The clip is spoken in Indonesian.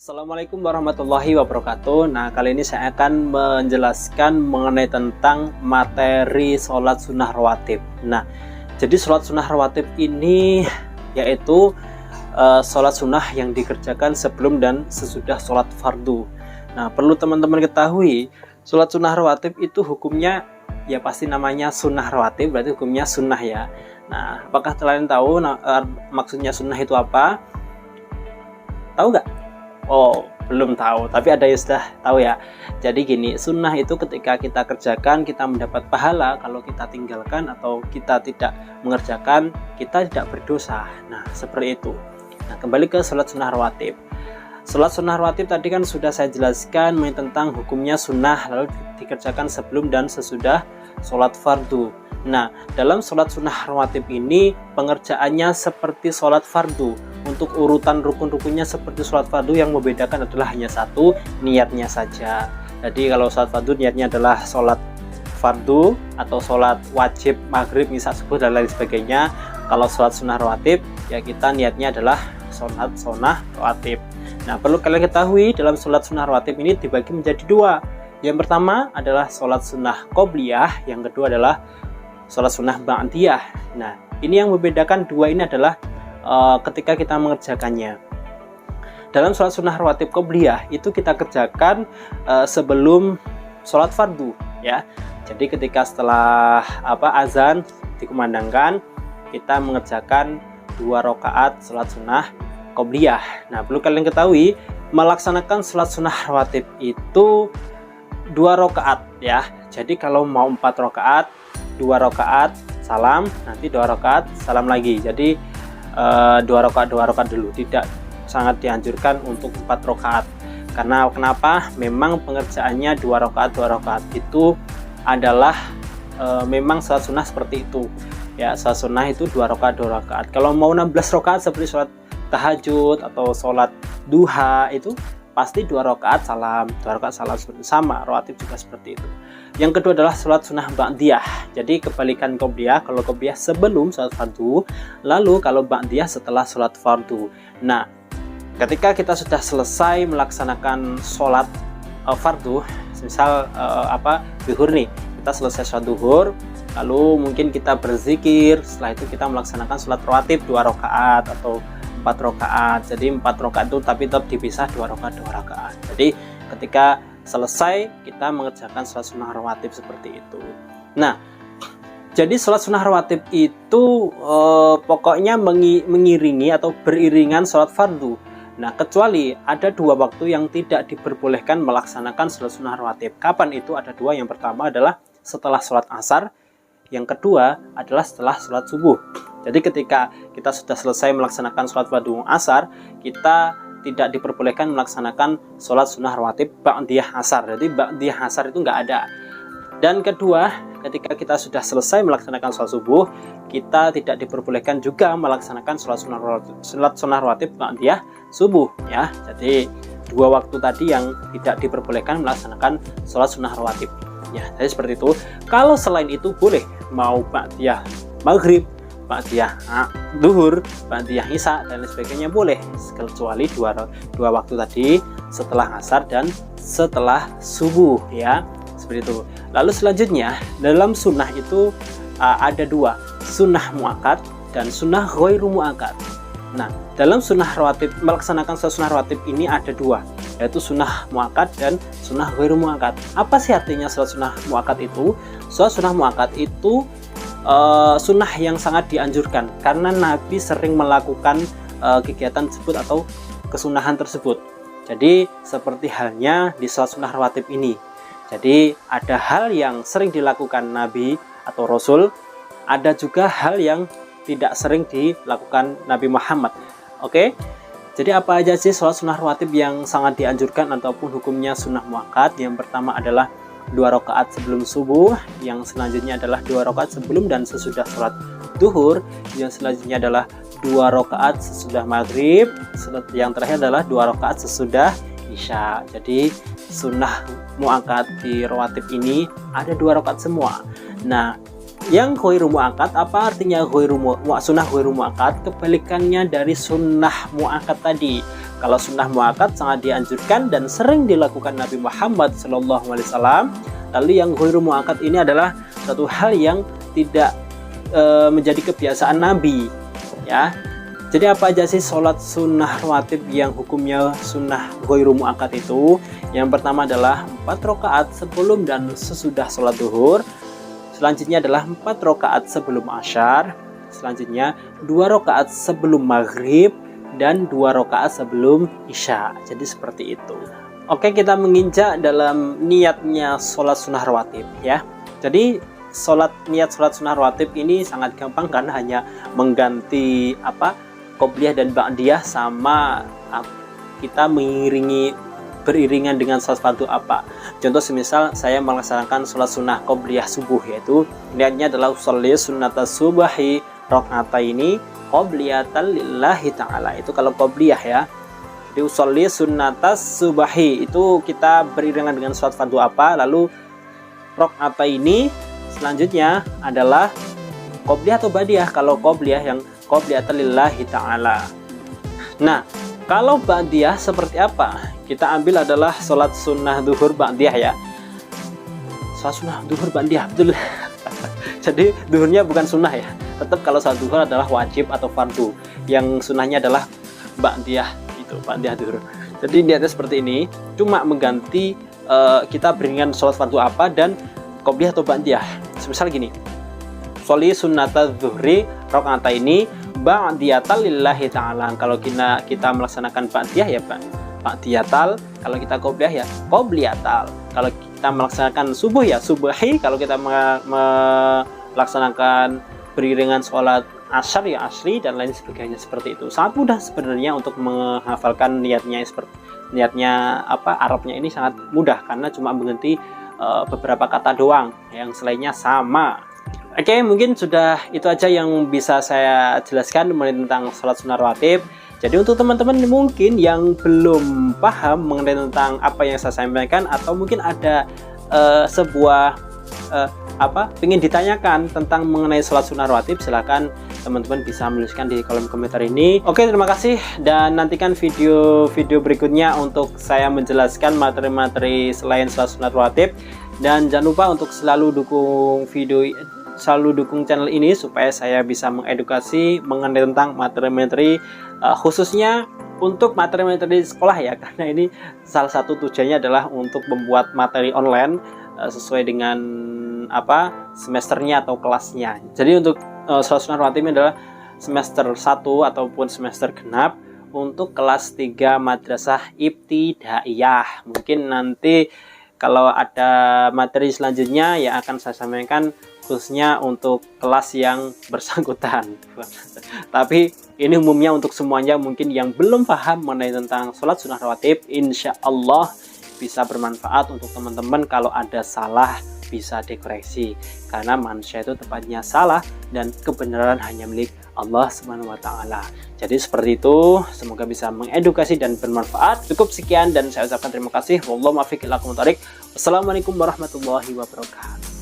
Assalamualaikum warahmatullahi wabarakatuh. Nah, kali ini saya akan menjelaskan mengenai tentang materi sholat sunnah rawatib. Nah, jadi sholat sunnah rawatib ini yaitu sholat sunnah yang dikerjakan sebelum dan sesudah sholat fardu. Nah, perlu teman-teman ketahui, sholat sunnah rawatib itu hukumnya ya pasti namanya sunnah rawatib, berarti hukumnya sunnah ya. Nah, apakah kalian tahu maksudnya sunnah itu apa? Tahu nggak? Oh, belum tahu, tapi ada yang sudah tahu ya. Jadi gini, sunnah itu ketika kita kerjakan kita mendapat pahala, kalau kita tinggalkan atau kita tidak mengerjakan kita tidak berdosa. Nah, seperti itu. Nah, kembali ke sholat sunnah rawatib. Sholat sunnah rawatib tadi kan sudah saya jelaskan tentang hukumnya sunnah, lalu dikerjakan sebelum dan sesudah sholat fardu. Nah, dalam sholat sunnah rawatib ini pengerjaannya seperti sholat fardu. Untuk urutan rukun-rukunnya seperti sholat fardu, yang membedakan adalah hanya satu, niatnya saja. Jadi kalau sholat fardu niatnya adalah sholat fardu atau sholat wajib maghrib, misal subuh dan lain sebagainya. Kalau sholat sunnah rawatib ya kita niatnya adalah sholat sunnah rawatib. Nah, perlu kalian ketahui dalam sholat sunnah rawatib ini dibagi menjadi dua. Yang pertama adalah sholat sunnah qobliyah, yang kedua adalah sholat sunnah ba'diyah. Nah, ini yang membedakan dua ini adalah ketika kita mengerjakannya. Dalam sholat sunnah rawatib qobliyah itu kita kerjakan sebelum sholat fardu ya. Jadi ketika setelah azan dikumandangkan, kita mengerjakan 2 rakaat sholat sunnah qobliyah. Nah, perlu kalian ketahui, melaksanakan sholat sunnah rawatib itu 2 rakaat ya. Jadi kalau mau 4 rakaat, 2 rakaat salam, nanti 2 rakaat salam lagi. Jadi 2 rakaat dulu, tidak sangat dianjurkan untuk 4 rakaat. Karena kenapa? Memang pengerjaannya 2 rakaat itu adalah memang sholat sunnah seperti itu ya. Sholat sunnah itu 2 rakaat. Kalau mau 16 rakaat seperti sholat tahajud atau sholat duha itu pasti 2 rakaat salam, 2 rakaat salam sama. Rawatib juga seperti itu. Yang kedua adalah sholat sunnah ba'diyah. Jadi kebalikan qobliyah, kalau qobliyah sebelum sholat fardu, lalu kalau ba'diyah setelah sholat fardu. Nah, ketika kita sudah selesai melaksanakan sholat fardu, misal zuhur nih, kita selesai sholat zuhur, lalu mungkin kita berzikir, setelah itu kita melaksanakan sholat rawatib 2 rakaat atau 4 rakaat. Jadi 4 rakaat itu tapi tetap dipisah 2 rakaat. Jadi ketika selesai kita mengerjakan sholat sunnah rawatib seperti itu. Nah, jadi sholat sunnah rawatib itu pokoknya mengiringi atau beriringan sholat fardu. Nah, kecuali ada 2 waktu yang tidak diperbolehkan melaksanakan sholat sunnah rawatib. Kapan itu? Ada 2. Yang pertama adalah setelah sholat asar, yang kedua adalah setelah sholat subuh. Jadi ketika kita sudah selesai melaksanakan sholat fardu asar, kita tidak diperbolehkan melaksanakan sholat sunnah rawatib ba'diyah asar. Jadi ba'diyah asar itu nggak ada. Dan kedua, ketika kita sudah selesai melaksanakan sholat subuh, kita tidak diperbolehkan juga melaksanakan sholat sunnah rawatib ba'diyah subuh ya. Jadi 2 waktu tadi yang tidak diperbolehkan melaksanakan sholat sunnah rawatib ya. Jadi seperti itu. Kalau selain itu boleh, mau ba'diyah maghrib, ba'diyah duhur, ba'diyah isya dan lain sebagainya boleh, kecuali dua waktu tadi, setelah asar dan setelah subuh ya, seperti itu. Lalu selanjutnya dalam sunnah itu ada 2, sunnah muakkad dan sunnah ghairu muakkad. Nah, dalam sunnah rawatib, melaksanakan sunnah rawatib ini ada 2, yaitu sunnah muakkad dan sunnah ghairu muakkad. Apa sih artinya sunnah muakkad itu? Sunnah muakkad itu sunnah yang sangat dianjurkan karena Nabi sering melakukan kegiatan tersebut atau kesunahan tersebut. Jadi seperti halnya di sholat sunnah rawatib ini. Jadi ada hal yang sering dilakukan Nabi atau Rasul, ada juga hal yang tidak sering dilakukan Nabi Muhammad. Oke? Jadi apa aja sih sholat sunnah rawatib yang sangat dianjurkan ataupun hukumnya sunnah muakkad? Yang pertama adalah 2 rakaat sebelum subuh, yang selanjutnya adalah 2 rakaat sebelum dan sesudah sholat duhur, yang selanjutnya adalah 2 rakaat sesudah maghrib, yang terakhir adalah 2 rakaat sesudah isya. Jadi sunnah muakkad di rawatib ini ada 2 rakaat semua. Nah, yang ghairu muakkad, apa artinya sunnah ghairu muakkad? Kebalikannya dari sunnah muakkad tadi. Kalau sunnah muakkad sangat dianjurkan dan sering dilakukan Nabi Muhammad SAW. Lalu yang ghairu muakkad ini adalah satu hal yang tidak menjadi kebiasaan Nabi, ya. Jadi apa aja sih sholat sunnah rawatib yang hukumnya sunnah ghairu muakkad itu? Yang pertama adalah 4 rakaat sebelum dan sesudah sholat duhur. Selanjutnya adalah 4 rakaat sebelum asyar. Selanjutnya 2 rakaat sebelum maghrib dan 2 rakaat sebelum isya. Jadi seperti itu. Oke, kita menginjak dalam niatnya sholat sunnah rawatib, ya. Jadi niat sholat sunnah rawatib ini sangat gampang, karena hanya mengganti qobliyah dan ba'diyah, sama kita beriringan dengan sholat fardu apa. Contoh semisal saya melaksanakan sholat sunnah qobliyah subuh, yaitu niatnya adalah usolli sunnatas subahi rakaataini qobliyatan lillahi ta'ala. Itu kalau qobliyah, ya. Di usolli sunnatas subahi itu kita beriringan dengan sholat fardu apa, lalu rakaataini selanjutnya adalah qobliyah atau ba'diyah. Kalau qobliyah yang qobliyatan lillahi ta'ala. Nah, kalau ba'diyah seperti apa? Kita ambil adalah sholat sunnah duhur ba'diyah, ya. Sholat sunnah duhur ba'diyah, betul. Jadi duhurnya bukan sunnah, ya. Tetap kalau sholat duhur adalah wajib atau fardu. Yang sunnahnya adalah ba'diyah, itu ba'diyah duhur. Jadi niatnya seperti ini, cuma mengganti kita beriringan sholat fardu apa dan qobliyah atau ba'diyah. Misal gini, sholli sunnata dzuhri rakaataini ba'diyatan lillahi ta'ala. Kalau kita melaksanakan ba'diyah, ya ba'diyatal. Kalau kita qobliyah, ya qobliyatal. Kalau kita melaksanakan subuh, ya subuhi. Kalau kita melaksanakan beriringan sholat asyar, ya asri, dan lain sebagainya. Seperti itu. Sangat mudah sebenarnya untuk menghafalkan niatnya. Arabnya ini sangat mudah, karena cuma mengganti beberapa kata doang, yang selainnya sama. Oke, mungkin sudah itu aja yang bisa saya jelaskan mengenai tentang sholat sunnah rawatib. Jadi untuk teman-teman mungkin yang belum paham mengenai tentang apa yang saya sampaikan, atau mungkin ada ingin ditanyakan tentang mengenai sholat sunnah rawatib, silahkan teman-teman bisa menuliskan di kolom komentar ini. Oke, terima kasih, dan nantikan video-video berikutnya untuk saya menjelaskan materi-materi selain sholat sunnah rawatib. Dan jangan lupa untuk selalu dukung channel ini supaya saya bisa mengedukasi mengenai tentang materi-materi khususnya untuk materi-materi sekolah, ya, karena ini salah satu tujuannya adalah untuk membuat materi online sesuai dengan semesternya atau kelasnya. Jadi untuk sholat sunnah rawatib ini adalah semester 1 ataupun semester genap untuk kelas 3 madrasah ibtidaiyah. Mungkin nanti kalau ada materi selanjutnya ya akan saya sampaikan khususnya untuk kelas yang bersangkutan. Tapi ini umumnya untuk semuanya, mungkin yang belum paham mengenai tentang sholat sunnah rawatib, insya Allah bisa bermanfaat untuk teman-teman. Kalau ada salah bisa dikoreksi, karena manusia itu tempatnya salah dan kebenaran hanya milik Allah Subhanahu wa Ta'ala. Jadi seperti itu, semoga bisa mengedukasi dan bermanfaat. Cukup sekian dan saya ucapkan terima kasih. Wallahu muwaffiq ila aqwamit thoriq. Wassalamualaikum warahmatullahi wabarakatuh.